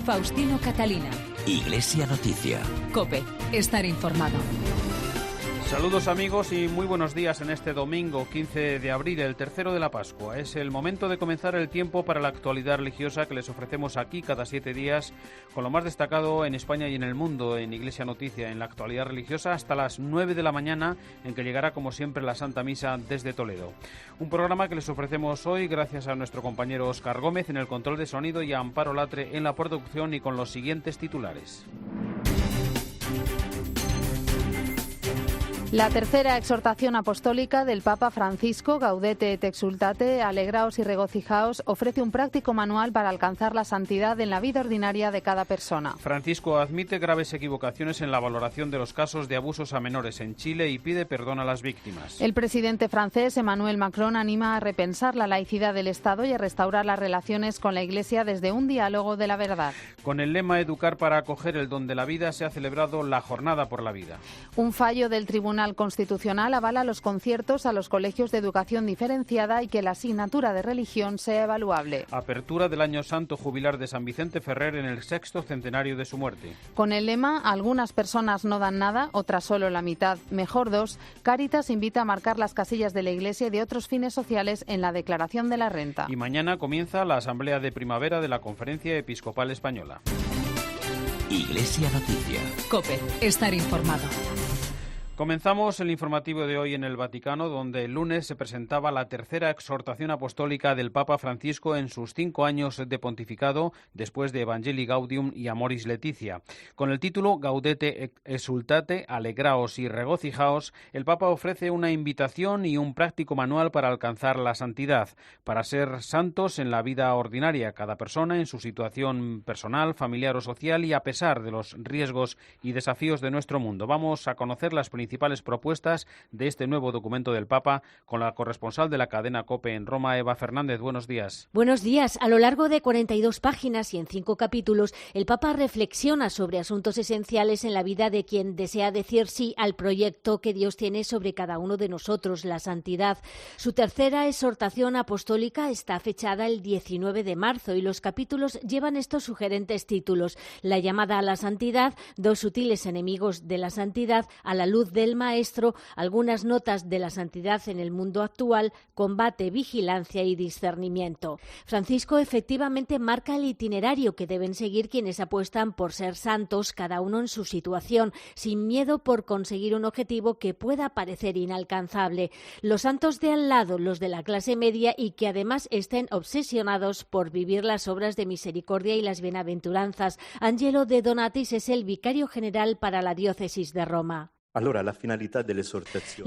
Faustino Catalina. Iglesia Noticia. COPE. Estar informado. Saludos amigos y muy buenos días en este domingo 15 de abril, el tercero de la Pascua. Es el momento de comenzar el tiempo para la actualidad religiosa que les ofrecemos aquí cada 7 días, con lo más destacado en España y en el mundo en Iglesia Noticia, en la actualidad religiosa hasta las 9 de la mañana, en que llegará como siempre la Santa Misa desde Toledo. Un programa que les ofrecemos hoy gracias a nuestro compañero Óscar Gómez en el control de sonido y a Amparo Latre en la producción, y con los siguientes titulares. La tercera exhortación apostólica del Papa Francisco, Gaudete et Exsultate, alegraos y regocijaos, ofrece un práctico manual para alcanzar la santidad en la vida ordinaria de cada persona. Francisco admite graves equivocaciones en la valoración de los casos de abusos a menores en Chile y pide perdón a las víctimas. El presidente francés, Emmanuel Macron, anima a repensar la laicidad del Estado y a restaurar las relaciones con la Iglesia desde un diálogo de la verdad. Con el lema Educar para acoger el don de la vida, se ha celebrado la Jornada por la Vida. Un fallo del Tribunal Constitucional avala los conciertos a los colegios de educación diferenciada y que la asignatura de religión sea evaluable. Apertura del Año Santo Jubilar de San Vicente Ferrer en el 6º centenario de su muerte. Con el lema Algunas personas no dan nada, otras solo la mitad, mejor dos, Cáritas invita a marcar las casillas de la Iglesia y de otros fines sociales en la declaración de la renta. Y mañana comienza la Asamblea de Primavera de la Conferencia Episcopal Española. Iglesia Noticia. COPE. Estar informado. Comenzamos el informativo de hoy en el Vaticano, donde el lunes se presentaba la tercera exhortación apostólica del Papa Francisco en sus 5 años de pontificado, después de Evangelii Gaudium y Amoris Laetitia. Con el título Gaudete et Exsultate, alegraos y regocijaos, el Papa ofrece una invitación y un práctico manual para alcanzar la santidad, para ser santos en la vida ordinaria, cada persona en su situación personal, familiar o social, y a pesar de los riesgos y desafíos de nuestro mundo. Vamos a conocer las principales propuestas de este nuevo documento del Papa con la corresponsal de la cadena COPE en Roma, Eva Fernández. Buenos días. Buenos días. A lo largo de 42 páginas y en 5 capítulos, el Papa reflexiona sobre asuntos esenciales en la vida de quien desea decir sí al proyecto que Dios tiene sobre cada uno de nosotros, la santidad. Su tercera exhortación apostólica está fechada el 19 de marzo y los capítulos llevan estos sugerentes títulos: La llamada a la santidad, dos sutiles enemigos de la santidad, a la luz del Maestro, algunas notas de la santidad en el mundo actual, combate, vigilancia y discernimiento. Francisco efectivamente marca el itinerario que deben seguir quienes apuestan por ser santos, cada uno en su situación, sin miedo por conseguir un objetivo que pueda parecer inalcanzable. Los santos de al lado, los de la clase media, y que además estén obsesionados por vivir las obras de misericordia y las bienaventuranzas. Angelo de Donatis es el vicario general para la diócesis de Roma. La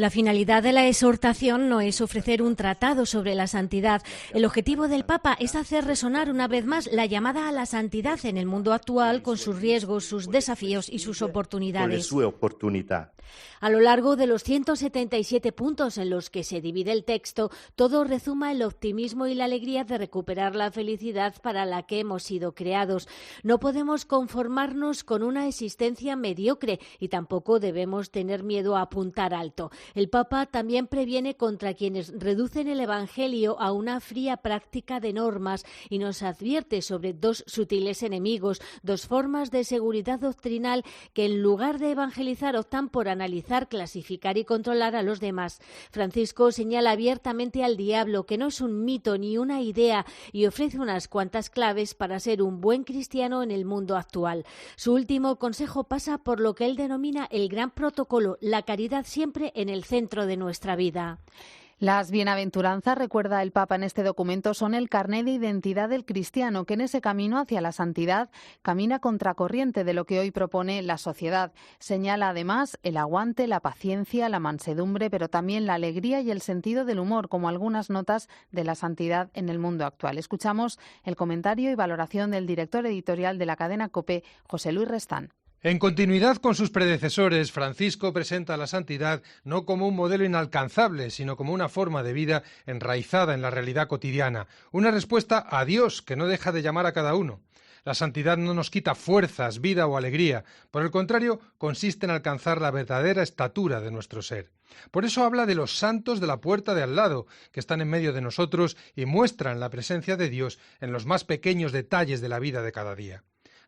finalidad de la exhortación no es ofrecer un tratado sobre la santidad. El objetivo del Papa es hacer resonar una vez más la llamada a la santidad en el mundo actual, con sus riesgos, sus desafíos y sus oportunidades. A lo largo de los 177 puntos en los que se divide el texto, todo rezuma el optimismo y la alegría de recuperar la felicidad para la que hemos sido creados. No podemos conformarnos con una existencia mediocre y tampoco debemos tener miedo a apuntar alto. El Papa también previene contra quienes reducen el Evangelio a una fría práctica de normas y nos advierte sobre dos sutiles enemigos, dos formas de seguridad doctrinal que en lugar de evangelizar optan por analizar, clasificar y controlar a los demás. Francisco señala abiertamente al diablo, que no es un mito ni una idea, y ofrece unas cuantas claves para ser un buen cristiano en el mundo actual. Su último consejo pasa por lo que él denomina el gran protocolo, la caridad siempre en el centro de nuestra vida. Las bienaventuranzas, recuerda el Papa en este documento, son el carné de identidad del cristiano, que en ese camino hacia la santidad camina contracorriente de lo que hoy propone la sociedad. Señala además el aguante, la paciencia, la mansedumbre, pero también la alegría y el sentido del humor, como algunas notas de la santidad en el mundo actual. Escuchamos el comentario y valoración del director editorial de la cadena COPE, José Luis Restán. En continuidad con sus predecesores, Francisco presenta la santidad no como un modelo inalcanzable, sino como una forma de vida enraizada en la realidad cotidiana, una respuesta a Dios que no deja de llamar a cada uno. La santidad no nos quita fuerzas, vida o alegría, por el contrario, consiste en alcanzar la verdadera estatura de nuestro ser. Por eso habla de los santos de la puerta de al lado, que están en medio de nosotros y muestran la presencia de Dios en los más pequeños detalles de la vida de cada día.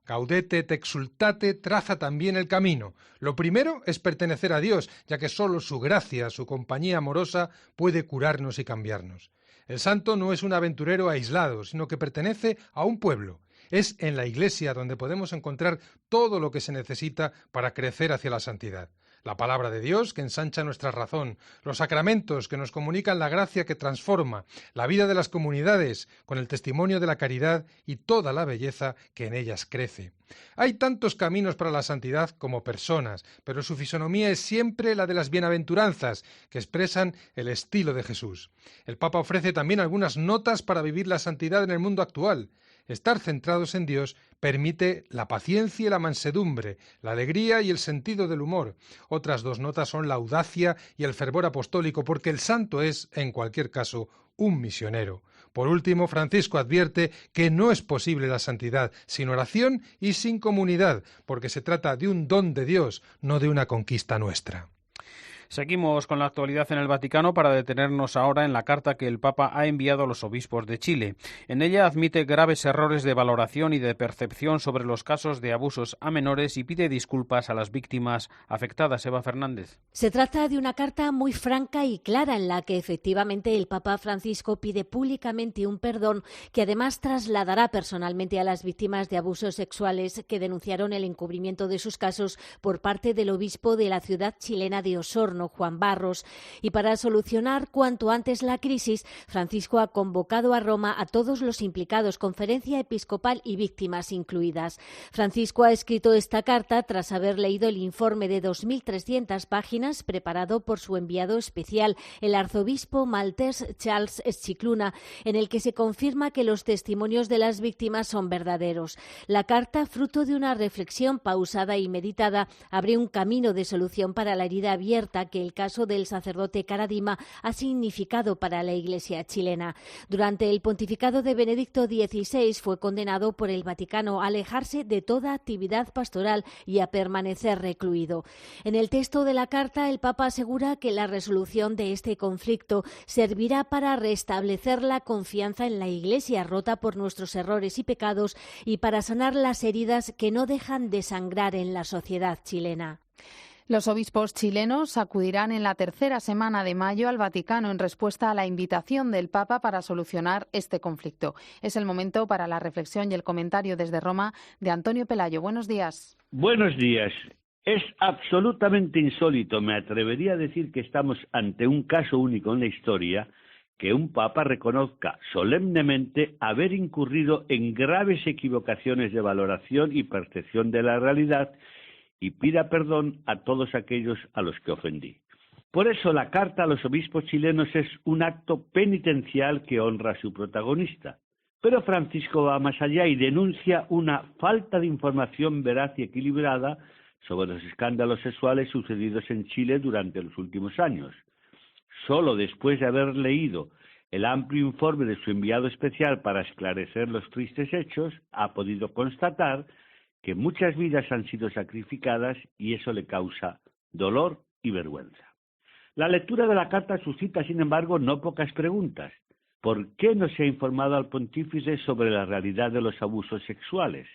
Gaudete et exsultate traza también el camino. Lo primero es pertenecer a Dios, ya que solo su gracia, su compañía amorosa, puede curarnos y cambiarnos. El santo no es un aventurero aislado, sino que pertenece a un pueblo. Es en la Iglesia donde podemos encontrar todo lo que se necesita para crecer hacia la santidad. La palabra de Dios que ensancha nuestra razón, los sacramentos que nos comunican la gracia que transforma, la vida de las comunidades con el testimonio de la caridad y toda la belleza que en ellas crece. Hay tantos caminos para la santidad como personas, pero su fisonomía es siempre la de las bienaventuranzas, que expresan el estilo de Jesús. El Papa ofrece también algunas notas para vivir la santidad en el mundo actual. Estar centrados en Dios permite la paciencia y la mansedumbre, la alegría y el sentido del humor. Otras dos notas son la audacia y el fervor apostólico, porque el santo es, en cualquier caso, un misionero. Por último, Francisco advierte que no es posible la santidad sin oración y sin comunidad, porque se trata de un don de Dios, no de una conquista nuestra. Seguimos con la actualidad en el Vaticano para detenernos ahora en la carta que el Papa ha enviado a los obispos de Chile. En ella admite graves errores de valoración y de percepción sobre los casos de abusos a menores y pide disculpas a las víctimas afectadas. Eva Fernández. Se trata de una carta muy franca y clara en la que efectivamente el Papa Francisco pide públicamente un perdón que además trasladará personalmente a las víctimas de abusos sexuales que denunciaron el encubrimiento de sus casos por parte del obispo de la ciudad chilena de Osorno, Juan Barros, y para solucionar cuanto antes la crisis, Francisco ha convocado a Roma a todos los implicados, conferencia episcopal y víctimas incluidas. Francisco ha escrito esta carta tras haber leído el informe de 2.300 páginas preparado por su enviado especial, el arzobispo maltés Charles Scicluna, en el que se confirma que los testimonios de las víctimas son verdaderos. La carta, fruto de una reflexión pausada y meditada, abre un camino de solución para la herida abierta que el caso del sacerdote Karadima ha significado para la Iglesia chilena. Durante el pontificado de Benedicto XVI fue condenado por el Vaticano a alejarse de toda actividad pastoral y a permanecer recluido. En el texto de la carta, el Papa asegura que la resolución de este conflicto servirá para restablecer la confianza en la Iglesia rota por nuestros errores y pecados y para sanar las heridas que no dejan de sangrar en la sociedad chilena. Los obispos chilenos acudirán en la tercera semana de mayo al Vaticano en respuesta a la invitación del Papa para solucionar este conflicto. Es el momento para la reflexión y el comentario desde Roma de Antonio Pelayo. Buenos días. Buenos días. Es absolutamente insólito, me atrevería a decir que estamos ante un caso único en la historia, que un Papa reconozca solemnemente haber incurrido en graves equivocaciones de valoración y percepción de la realidad y pida perdón a todos aquellos a los que ofendí. Por eso la carta a los obispos chilenos es un acto penitencial que honra a su protagonista. Pero Francisco va más allá y denuncia una falta de información veraz y equilibrada sobre los escándalos sexuales sucedidos en Chile durante los últimos años. Solo después de haber leído el amplio informe de su enviado especial para esclarecer los tristes hechos, ha podido constatar que muchas vidas han sido sacrificadas y eso le causa dolor y vergüenza. La lectura de la carta suscita, sin embargo, no pocas preguntas. ¿Por qué no se ha informado al pontífice sobre la realidad de los abusos sexuales?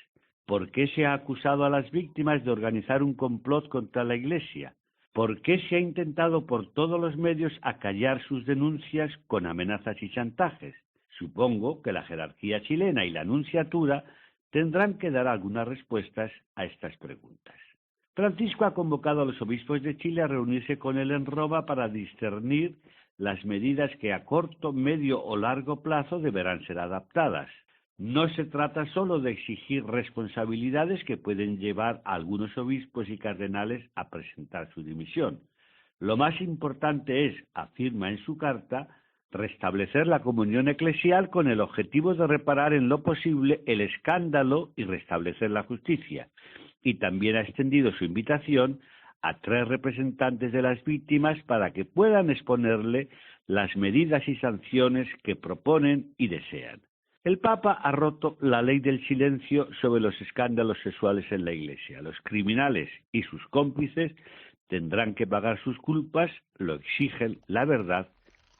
¿Por qué se ha acusado a las víctimas de organizar un complot contra la Iglesia? ¿Por qué se ha intentado por todos los medios acallar sus denuncias con amenazas y chantajes? Supongo que la jerarquía chilena y la nunciatura tendrán que dar algunas respuestas a estas preguntas. Francisco ha convocado a los obispos de Chile a reunirse con él en Roma para discernir las medidas que a corto, medio o largo plazo deberán ser adaptadas. No se trata solo de exigir responsabilidades que pueden llevar a algunos obispos y cardenales a presentar su dimisión. Lo más importante es, afirma en su carta, restablecer la comunión eclesial con el objetivo de reparar en lo posible el escándalo y restablecer la justicia. Y también ha extendido su invitación a 3 representantes de las víctimas para que puedan exponerle las medidas y sanciones que proponen y desean. El Papa ha roto la ley del silencio sobre los escándalos sexuales en la Iglesia. Los criminales y sus cómplices tendrán que pagar sus culpas, lo exigen la verdad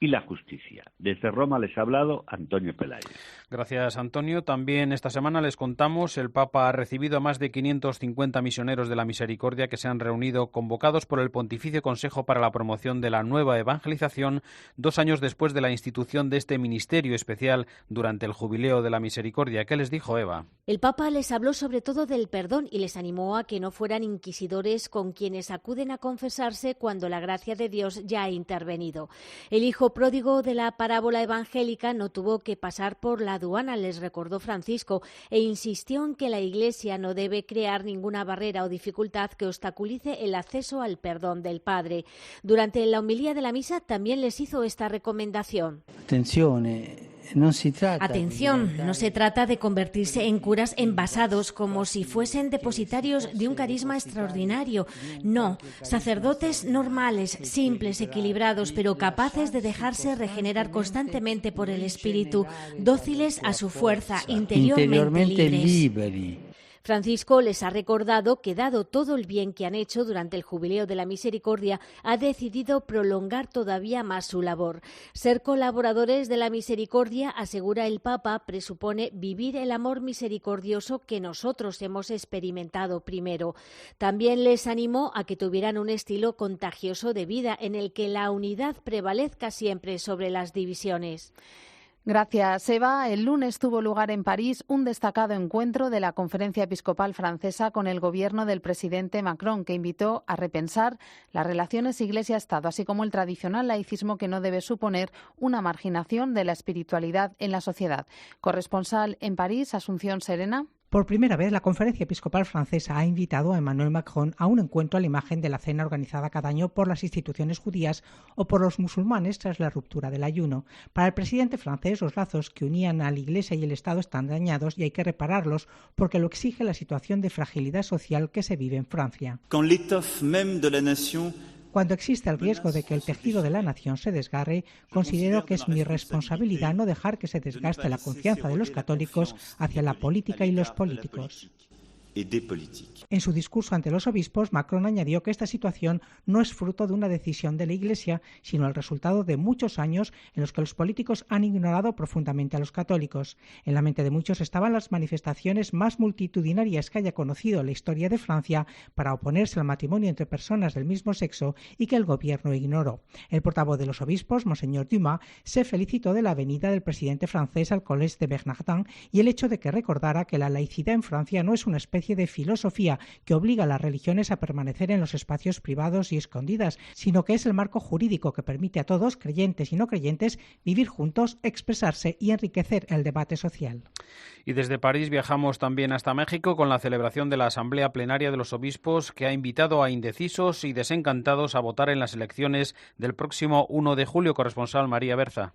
y la justicia. Desde Roma les ha hablado Antonio Pelayo. Gracias, Antonio. También esta semana les contamos, el Papa ha recibido a más de 550 misioneros de la Misericordia que se han reunido convocados por el Pontificio Consejo para la Promoción de la Nueva Evangelización, 2 años después de la institución de este ministerio especial durante el Jubileo de la Misericordia. ¿Qué les dijo, Eva? El Papa les habló sobre todo del perdón y les animó a que no fueran inquisidores con quienes acuden a confesarse cuando la gracia de Dios ya ha intervenido. El hijo pródigo de la parábola evangélica no tuvo que pasar por la aduana, les recordó Francisco, e insistió en que la Iglesia no debe crear ninguna barrera o dificultad que obstaculice el acceso al perdón del Padre. Durante la homilía de la misa también les hizo esta recomendación. Atención, no se trata de convertirse en curas envasados como si fuesen depositarios de un carisma extraordinario. No, sacerdotes normales, simples, equilibrados, pero capaces de dejarse regenerar constantemente por el Espíritu, dóciles a su fuerza, interiormente libres. Francisco les ha recordado que, dado todo el bien que han hecho durante el Jubileo de la Misericordia, ha decidido prolongar todavía más su labor. Ser colaboradores de la Misericordia, asegura el Papa, presupone vivir el amor misericordioso que nosotros hemos experimentado primero. También les animó a que tuvieran un estilo contagioso de vida en el que la unidad prevalezca siempre sobre las divisiones. Gracias, Eva. El lunes tuvo lugar en París un destacado encuentro de la Conferencia Episcopal Francesa con el gobierno del presidente Macron, que invitó a repensar las relaciones Iglesia-Estado, así como el tradicional laicismo que no debe suponer una marginación de la espiritualidad en la sociedad. Corresponsal en París, Asunción Serena. Por primera vez, la Conferencia Episcopal Francesa ha invitado a Emmanuel Macron a un encuentro a la imagen de la cena organizada cada año por las instituciones judías o por los musulmanes tras la ruptura del ayuno. Para el presidente francés, los lazos que unían a la Iglesia y el Estado están dañados y hay que repararlos porque lo exige la situación de fragilidad social que se vive en Francia. Cuando existe el riesgo de que el tejido de la nación se desgarre, considero que es mi responsabilidad no dejar que se desgaste la confianza de los católicos hacia la política y los políticos. En su discurso ante los obispos, Macron añadió que esta situación no es fruto de una decisión de la Iglesia, sino el resultado de muchos años en los que los políticos han ignorado profundamente a los católicos. En la mente de muchos estaban las manifestaciones más multitudinarias que haya conocido la historia de Francia para oponerse al matrimonio entre personas del mismo sexo y que el gobierno ignoró. El portavoz de los obispos, Monseñor Dumas, se felicitó de la venida del presidente francés al Collège de Bernardin y el hecho de que recordara que la laicidad en Francia no es una especie de filosofía que obliga a las religiones a permanecer en los espacios privados y escondidas, sino que es el marco jurídico que permite a todos, creyentes y no creyentes, vivir juntos, expresarse y enriquecer el debate social. Y desde París viajamos también hasta México con la celebración de la Asamblea Plenaria de los Obispos, que ha invitado a indecisos y desencantados a votar en las elecciones del próximo 1 de julio. Corresponsal María Berza.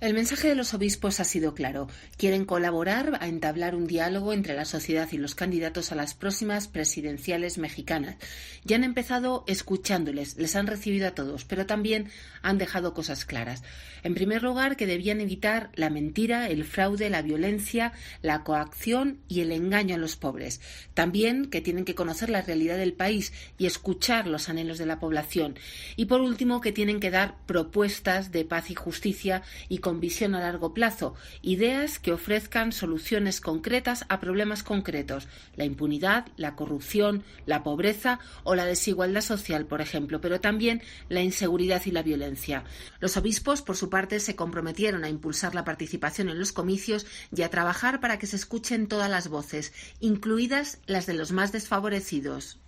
El mensaje de los obispos ha sido claro. Quieren colaborar a entablar un diálogo entre la sociedad y los candidatos a las próximas presidenciales mexicanas. Ya han empezado escuchándoles, les han recibido a todos, pero también han dejado cosas claras. En primer lugar, que debían evitar la mentira, el fraude, la violencia, la coacción y el engaño a los pobres. También que tienen que conocer la realidad del país y escuchar los anhelos de la población. Y por último, que tienen que dar propuestas de paz y justicia y con visión a largo plazo, ideas que ofrezcan soluciones concretas a problemas concretos, la impunidad, la corrupción, la pobreza o la desigualdad social, por ejemplo, pero también la inseguridad y la violencia. Los obispos, por su parte, se comprometieron a impulsar la participación en los comicios y a trabajar para que se escuchen todas las voces, incluidas las de los más desfavorecidos.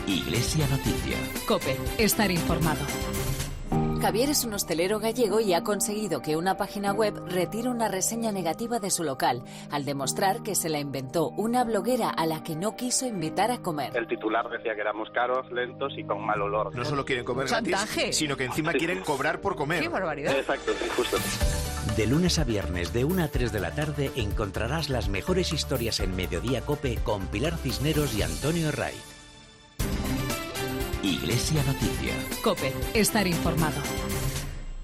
Iglesia Noticia. COPE. Estar informado. Javier es un hostelero gallego y ha conseguido que una página web retire una reseña negativa de su local, al demostrar que se la inventó una bloguera a la que no quiso invitar a comer. El titular decía que éramos caros, lentos y con mal olor. No solo quieren comer gratis, sino que encima quieren cobrar por comer. ¡Qué barbaridad! Exacto, sí, justo. De lunes a viernes, de 1 a 3 de la tarde, encontrarás las mejores historias en Mediodía COPE con Pilar Cisneros y Antonio Herraiz. Iglesia Noticia. COPE. Estar informado.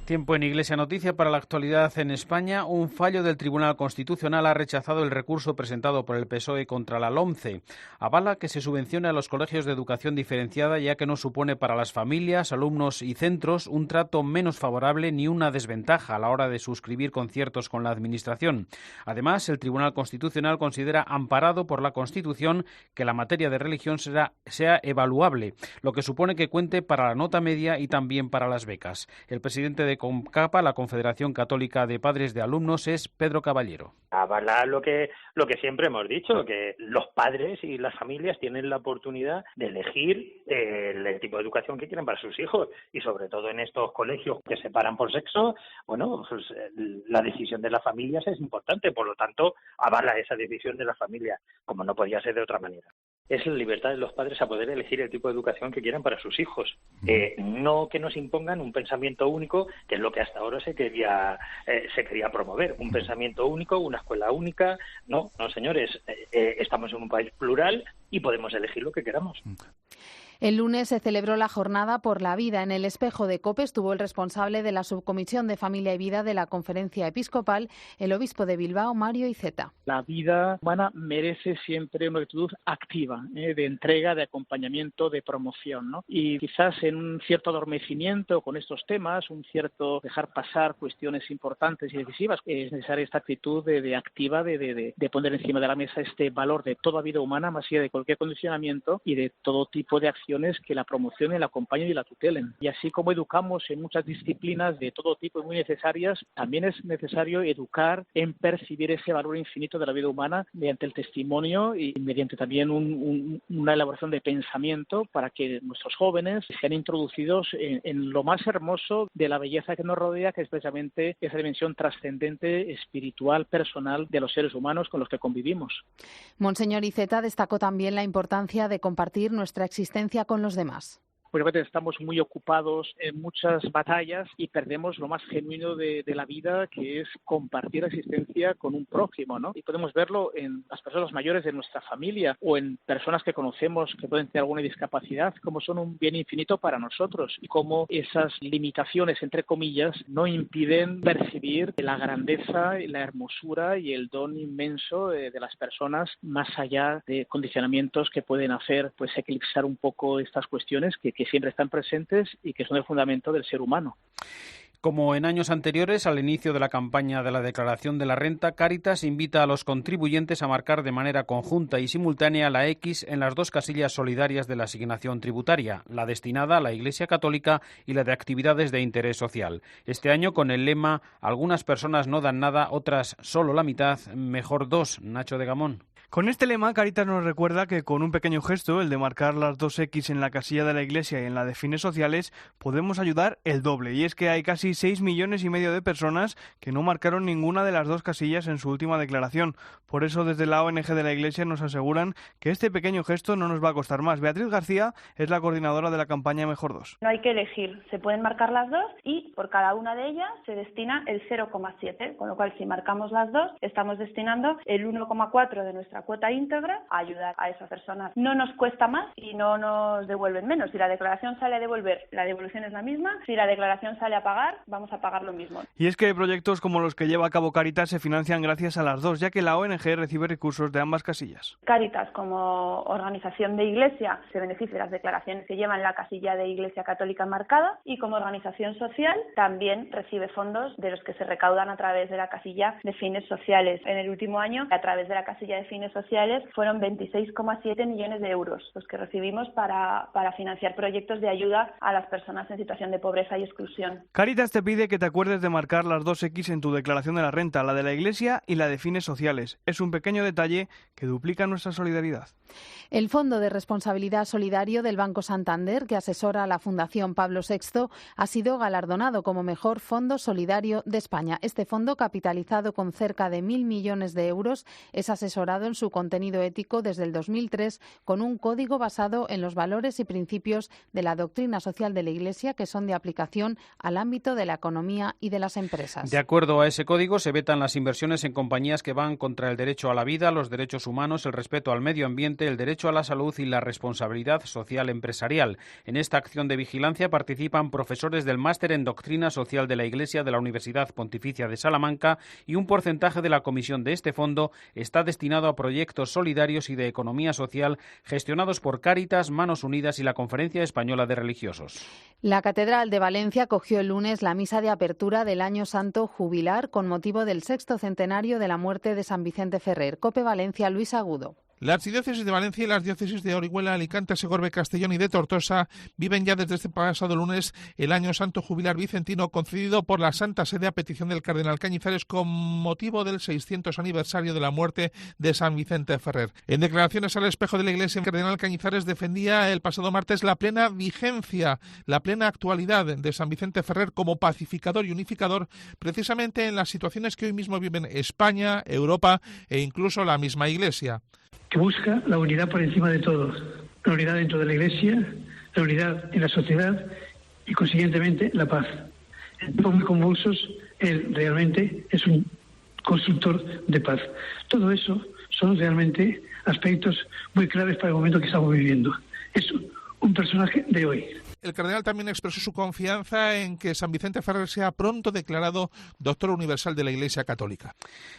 Tiempo en Iglesia Noticia para la actualidad en España. Un fallo del Tribunal Constitucional ha rechazado el recurso presentado por el PSOE contra la LOMCE. Avala que se subvencione a los colegios de educación diferenciada, ya que no supone para las familias, alumnos y centros un trato menos favorable ni una desventaja a la hora de suscribir conciertos con la Administración. Además, el Tribunal Constitucional considera amparado por la Constitución que la materia de religión sea evaluable, lo que supone que cuente para la nota media y también para las becas. El presidente de CONCAPA, la Confederación Católica de Padres de Alumnos, es Pedro Caballero. Avala lo que siempre hemos dicho, que los padres y las familias tienen la oportunidad de elegir el tipo de educación que quieren para sus hijos, y sobre todo en estos colegios que separan por sexo, bueno, pues la decisión de las familias es importante, por lo tanto avala esa decisión de las familias, como no podía ser de otra manera. Es la libertad de los padres a poder elegir el tipo de educación que quieran para sus hijos. No que nos impongan un pensamiento único, que es lo que hasta ahora se quería promover. Un pensamiento único, una escuela única. No, señores, estamos en un país plural y podemos elegir lo que queramos. El lunes se celebró la Jornada por la Vida. En el Espejo de COPE estuvo el responsable de la Subcomisión de Familia y Vida de la Conferencia Episcopal, el obispo de Bilbao, Mario Iceta. La vida humana merece siempre una actitud activa, de entrega, de acompañamiento, de promoción, ¿no? Y quizás en un cierto adormecimiento con estos temas, un cierto dejar pasar cuestiones importantes y decisivas, es necesaria esta actitud de activa, de poner encima de la mesa este valor de toda vida humana, más allá de cualquier condicionamiento, y de todo tipo de acciones que la promocionen, la acompañen y la tutelen. Y así como educamos en muchas disciplinas de todo tipo y muy necesarias, también es necesario educar en percibir ese valor infinito de la vida humana mediante el testimonio y mediante también una elaboración de pensamiento para que nuestros jóvenes sean introducidos en lo más hermoso de la belleza que nos rodea, que es precisamente esa dimensión trascendente, espiritual, personal de los seres humanos con los que convivimos. Monseñor Iceta destacó también la importancia de compartir nuestra existencia con los demás. Pues estamos muy ocupados en muchas batallas y perdemos lo más genuino de la vida, que es compartir la existencia con un prójimo, ¿no? Y podemos verlo en las personas mayores de nuestra familia o en personas que conocemos que pueden tener alguna discapacidad, como son un bien infinito para nosotros y cómo esas limitaciones, entre comillas, no impiden percibir la grandeza, la hermosura y el don inmenso de las personas, más allá de condicionamientos que pueden hacer pues eclipsar un poco estas cuestiones que siempre están presentes y que son el fundamento del ser humano. Como en años anteriores, al inicio de la campaña de la declaración de la renta, Cáritas invita a los contribuyentes a marcar de manera conjunta y simultánea la X en las dos casillas solidarias de la asignación tributaria, la destinada a la Iglesia Católica y la de actividades de interés social. Este año con el lema "Algunas personas no dan nada, otras solo la mitad, mejor dos". Nacho de Gamón. Con este lema, Cáritas nos recuerda que con un pequeño gesto, el de marcar las dos X en la casilla de la Iglesia y en la de fines sociales, podemos ayudar el doble. Y es que hay casi 6,5 millones de personas que no marcaron ninguna de las dos casillas en su última declaración. Por eso, desde la ONG de la Iglesia nos aseguran que este pequeño gesto no nos va a costar más. Beatriz García es la coordinadora de la campaña Mejor 2. No hay que elegir, se pueden marcar las dos y por cada una de ellas se destina el 0,7, con lo cual si marcamos las dos, estamos destinando el 1,4 de nuestra cuota íntegra a ayudar a esas personas. No nos cuesta más y no nos devuelven menos. Si la declaración sale a devolver, la devolución es la misma. Si la declaración sale a pagar, vamos a pagar lo mismo. Y es que proyectos como los que lleva a cabo Cáritas se financian gracias a las dos, ya que la ONG recibe recursos de ambas casillas. Cáritas, como organización de iglesia, se beneficia de las declaraciones que llevan la casilla de Iglesia Católica marcada, y como organización social también recibe fondos de los que se recaudan a través de la casilla de fines sociales. En el último año, a través de la casilla de fines sociales, fueron 26,7 millones de euros los que recibimos para financiar proyectos de ayuda a las personas en situación de pobreza y exclusión. Cáritas te pide que te acuerdes de marcar las dos X en tu declaración de la renta, la de la Iglesia y la de fines sociales. Es un pequeño detalle que duplica nuestra solidaridad. El Fondo de Responsabilidad Solidario del Banco Santander, que asesora a la Fundación Pablo VI, ha sido galardonado como mejor fondo solidario de España. Este fondo, capitalizado con cerca de 1.000 millones de euros, es asesorado en su contenido ético desde el 2003 con un código basado en los valores y principios de la doctrina social de la Iglesia que son de aplicación al ámbito de la economía y de las empresas. De acuerdo a ese código, se vetan las inversiones en compañías que van contra el derecho a la vida, los derechos humanos, el respeto al medio ambiente, el derecho a la salud y la responsabilidad social empresarial. En esta acción de vigilancia participan profesores del Máster en Doctrina Social de la Iglesia de la Universidad Pontificia de Salamanca y un porcentaje de la comisión de este fondo está destinado a proyectos solidarios y de economía social gestionados por Cáritas, Manos Unidas y la Conferencia Española de Religiosos. La Catedral de Valencia acogió el lunes la misa de apertura del Año Santo Jubilar con motivo del 6º centenario de la muerte de San Vicente Ferrer. COPE Valencia, Luis Agudo. La Archidiócesis de Valencia y las diócesis de Orihuela, Alicante, Segorbe, Castellón y de Tortosa viven ya desde este pasado lunes el Año Santo Jubilar Vicentino concedido por la Santa Sede a petición del Cardenal Cañizares con motivo del 600 aniversario de la muerte de San Vicente Ferrer. En declaraciones al espejo de la Iglesia, el Cardenal Cañizares defendía el pasado martes la plena vigencia, la plena actualidad de San Vicente Ferrer como pacificador y unificador precisamente en las situaciones que hoy mismo viven España, Europa e incluso la misma Iglesia. Que busca la unidad por encima de todo, la unidad dentro de la Iglesia, la unidad en la sociedad y, consiguientemente, la paz. En tiempos muy convulsos, él realmente es un constructor de paz. Todo eso son realmente aspectos muy claves para el momento que estamos viviendo. Es un personaje de hoy. El cardenal también expresó su confianza en que San Vicente Ferrer sea pronto declarado doctor universal de la Iglesia Católica.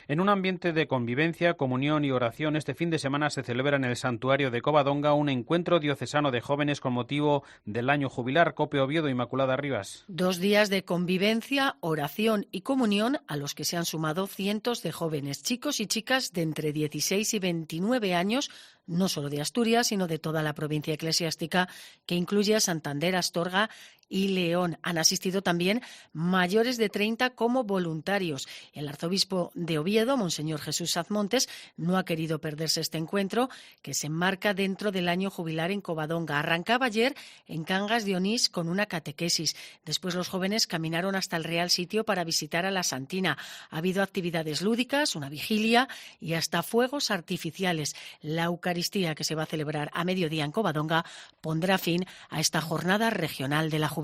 En un ambiente de convivencia, comunión y oración, este fin de semana se celebra en el santuario de Covadonga un encuentro diocesano de jóvenes con motivo del año jubilar. COPE Oviedo, Inmaculada Rivas. 2 días de convivencia, oración y comunión a los que se han sumado cientos de jóvenes, chicos y chicas de entre 16 y 29 años, no solo de Asturias, sino de toda la provincia eclesiástica, que incluye a Santander, Astorga y León. Han asistido también mayores de 30 como voluntarios. El arzobispo de Oviedo, Monseñor Jesús Sazmontes, no ha querido perderse este encuentro, que se enmarca dentro del año jubilar en Covadonga. Arrancaba ayer en Cangas de Onís con una catequesis. Después los jóvenes caminaron hasta el Real Sitio para visitar a la Santina. Ha habido actividades lúdicas, una vigilia y hasta fuegos artificiales. La Eucaristía, que se va a celebrar a mediodía en Covadonga, pondrá fin a esta jornada regional de la juventud.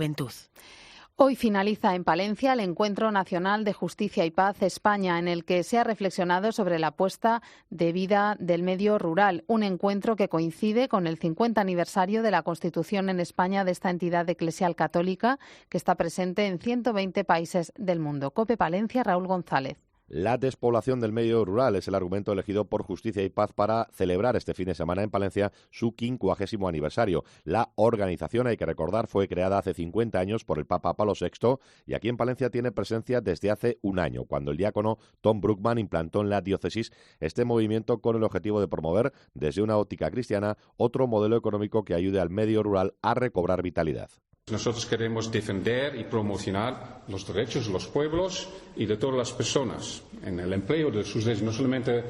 Hoy finaliza en Palencia el Encuentro Nacional de Justicia y Paz España, en el que se ha reflexionado sobre la apuesta de vida del medio rural. Un encuentro que coincide con el 50 aniversario de la Constitución en España de esta entidad eclesial católica que está presente en 120 países del mundo. COPE Palencia, Raúl González. La despoblación del medio rural es el argumento elegido por Justicia y Paz para celebrar este fin de semana en Palencia su 50º aniversario. La organización, hay que recordar, fue creada hace 50 años por el Papa Pablo VI y aquí en Palencia tiene presencia desde hace un año, cuando el diácono Tom Brookman implantó en la diócesis este movimiento con el objetivo de promover, desde una óptica cristiana, otro modelo económico que ayude al medio rural a recobrar vitalidad. Nosotros queremos defender y promocionar los derechos de los pueblos y de todas las personas en el empleo de sus derechos, no solamente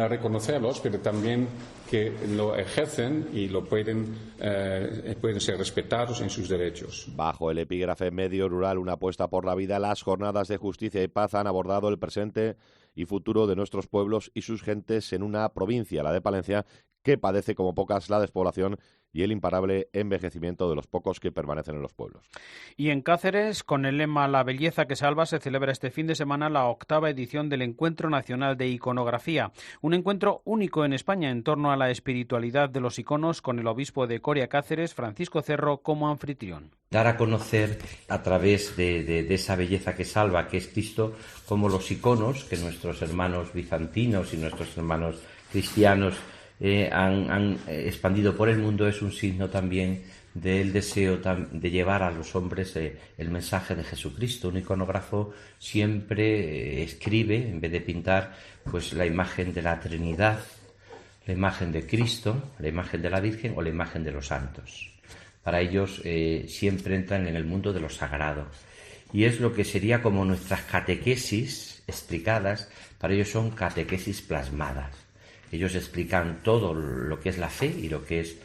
reconocerlos, pero también que lo ejercen y lo pueden ser respetados en sus derechos. Bajo el epígrafe Medio Rural, una apuesta por la vida, las jornadas de Justicia y Paz han abordado el presente y futuro de nuestros pueblos y sus gentes en una provincia, la de Palencia, que padece como pocas la despoblación y el imparable envejecimiento de los pocos que permanecen en los pueblos. Y en Cáceres, con el lema La belleza que salva, se celebra este fin de semana la 8ª edición del Encuentro Nacional de Iconografía. Un encuentro único en España en torno a la espiritualidad de los iconos, con el obispo de Coria Cáceres, Francisco Cerro, como anfitrión. Dar a conocer a través de esa belleza que salva, que es Cristo, como los iconos que nuestros hermanos bizantinos y nuestros hermanos cristianos han expandido por el mundo, es un signo también del deseo de llevar a los hombres el mensaje de Jesucristo. Un iconógrafo siempre escribe, en vez de pintar, pues la imagen de la Trinidad, la imagen de Cristo, la imagen de la Virgen o la imagen de los santos. Para ellos siempre entran en el mundo de lo sagrado. Y es lo que sería como nuestras catequesis explicadas, para ellos son catequesis plasmadas. Ellos explican todo lo que es la fe y lo que es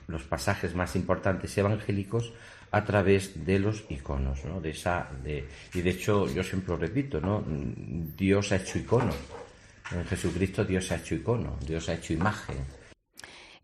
los pasajes más importantes evangélicos a través de los iconos, ¿no? Y de hecho yo siempre lo repito, ¿no? Dios ha hecho iconos. En Jesucristo Dios se ha hecho icono, Dios se ha hecho imagen.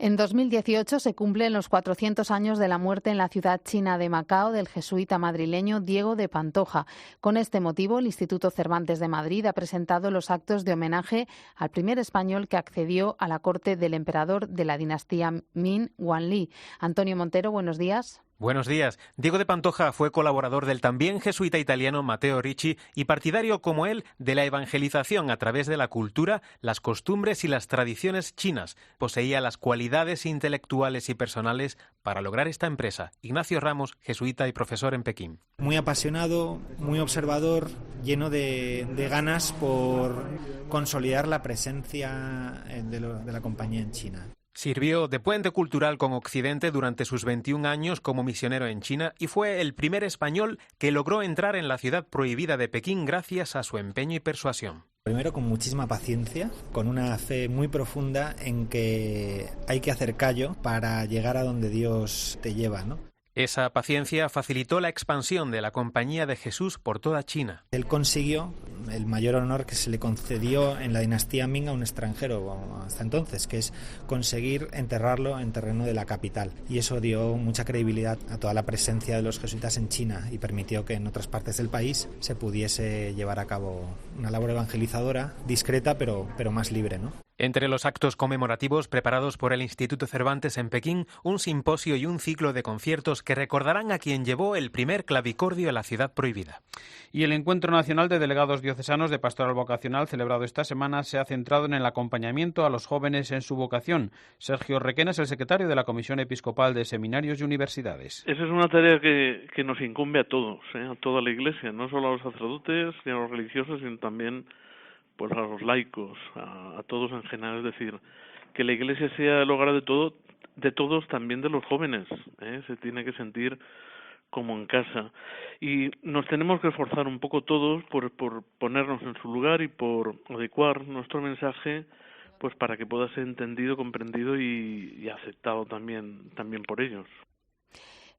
En 2018 se cumplen los 400 años de la muerte en la ciudad china de Macao del jesuita madrileño Diego de Pantoja. Con este motivo, el Instituto Cervantes de Madrid ha presentado los actos de homenaje al primer español que accedió a la corte del emperador de la dinastía Ming, Wanli. Antonio Montero, buenos días. Buenos días. Diego de Pantoja fue colaborador del también jesuita italiano Matteo Ricci y partidario como él de la evangelización a través de la cultura, las costumbres y las tradiciones chinas. Poseía las cualidades intelectuales y personales para lograr esta empresa. Ignacio Ramos, jesuita y profesor en Pekín. Muy apasionado, muy observador, lleno de ganas por consolidar la presencia de la compañía en China. Sirvió de puente cultural con Occidente durante sus 21 años como misionero en China y fue el primer español que logró entrar en la ciudad prohibida de Pekín gracias a su empeño y persuasión. Primero, con muchísima paciencia, con una fe muy profunda en que hay que hacer callo para llegar a donde Dios te lleva, ¿no? Esa paciencia facilitó la expansión de la Compañía de Jesús por toda China. Él consiguió el mayor honor que se le concedió en la dinastía Ming a un extranjero hasta entonces, que es conseguir enterrarlo en terreno de la capital. Y eso dio mucha credibilidad a toda la presencia de los jesuitas en China y permitió que en otras partes del país se pudiese llevar a cabo una labor evangelizadora, discreta pero más libre, ¿no? Entre los actos conmemorativos preparados por el Instituto Cervantes en Pekín, un simposio y un ciclo de conciertos que recordarán a quien llevó el primer clavicordio a la ciudad prohibida. Y el Encuentro Nacional de Delegados Diocesanos de Pastoral Vocacional, celebrado esta semana, se ha centrado en el acompañamiento a los jóvenes en su vocación. Sergio Requena es el secretario de la Comisión Episcopal de Seminarios y Universidades. Esa es una tarea que nos incumbe a todos, a toda la Iglesia, no solo a los sacerdotes ni a los religiosos, sino también pues a los laicos, a todos en general, es decir, que la Iglesia sea el hogar de todos, también de los jóvenes, se tiene que sentir como en casa. Y nos tenemos que esforzar un poco todos por ponernos en su lugar y por adecuar nuestro mensaje pues para que pueda ser entendido, comprendido y aceptado también por ellos.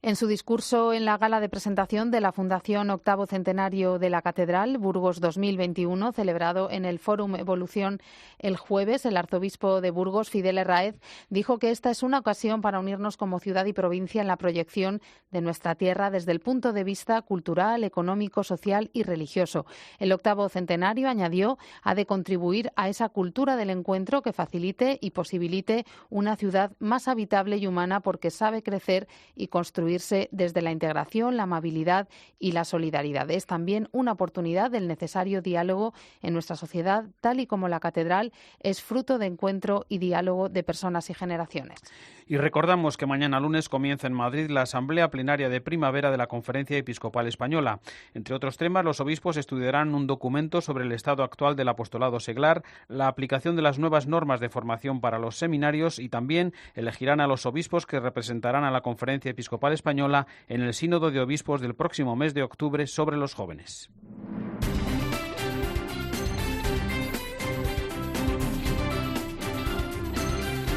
En su discurso en la gala de presentación de la Fundación Octavo Centenario de la Catedral, Burgos 2021, celebrado en el Fórum Evolución el jueves, el arzobispo de Burgos, Fidel Herráez, dijo que esta es una ocasión para unirnos como ciudad y provincia en la proyección de nuestra tierra desde el punto de vista cultural, económico, social y religioso. El Octavo Centenario, añadió, ha de contribuir a esa cultura del encuentro que facilite y posibilite una ciudad más habitable y humana porque sabe crecer y construir desde la integración, la amabilidad y la solidaridad. Es también una oportunidad del necesario diálogo en nuestra sociedad, tal y como la catedral es fruto de encuentro y diálogo de personas y generaciones. Y recordamos que mañana lunes comienza en Madrid la Asamblea Plenaria de Primavera de la Conferencia Episcopal Española. Entre otros temas, los obispos estudiarán un documento sobre el estado actual del apostolado seglar, la aplicación de las nuevas normas de formación para los seminarios y también elegirán a los obispos que representarán a la Conferencia Episcopal Española en el Sínodo de Obispos del próximo mes de octubre sobre los jóvenes.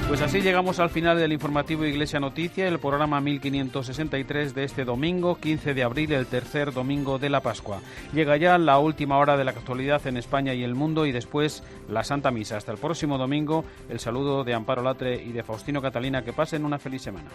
Pues así llegamos al final del informativo Iglesia Noticia, el programa 1563 de este domingo, 15 de abril, el tercer domingo de la Pascua. Llega ya la última hora de la actualidad en España y el mundo y después la Santa Misa. Hasta el próximo domingo, el saludo de Amparo Latre y de Faustino Catalina. Que pasen una feliz semana.